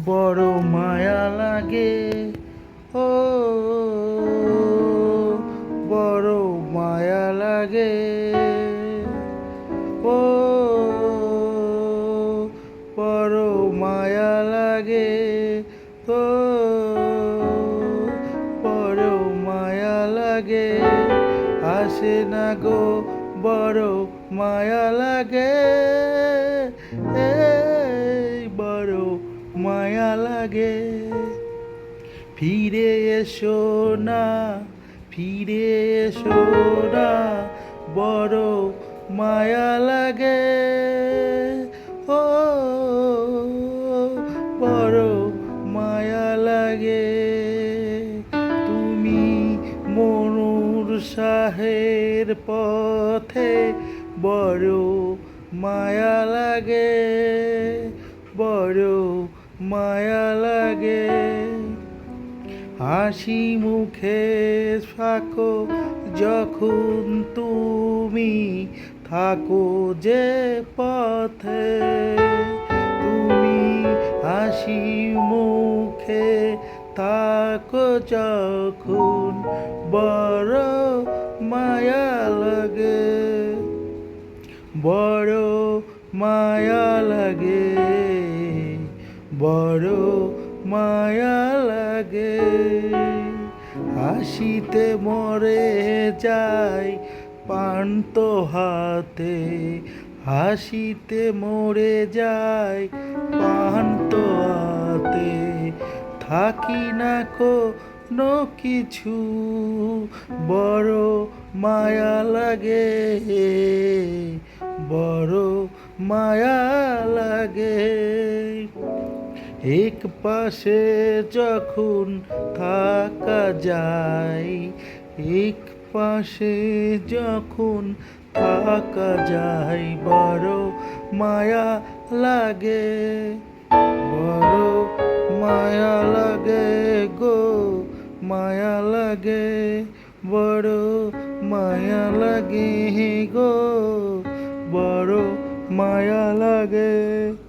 বড় মায়া লাগে। ও বড় মায়া লাগে। ও বড় মায়া লাগে। ও বড় মায়া লাগে। আসে না গো বড় মায়া লাগে। বড় মায়া লাগে। ফিরে এসো না, ফিরে এসো না, বড় মায়া লাগে। ও বড় মায়া লাগে। তুমি মনুর শাহের পথে বড় মায়া লাগে। বড় মায়া লাগে। হাসি মুখে থাকো যখন তুমি থাকো যে পথে। তুমি হাসি মুখে থাকো যখন বড় মায়া লাগে। বড় মায়া লাগে। বড় মায়া লাগে। হাসিতে মরে যায় পান্ত হাতে। হাসিতে মরে যায় পান্ত হাতে। থাকি না কোনো কিছু বড় মায়া লাগে। বড় মায়া লাগে। এক পাশে যখন থাকা যায়, এক পাশে যখন থাকা যায়, বড় মায়া লাগে। বড় মায়া লাগে গো, মায়া লাগে। বড় মায়া লাগে গো, বড় মায়া লাগে।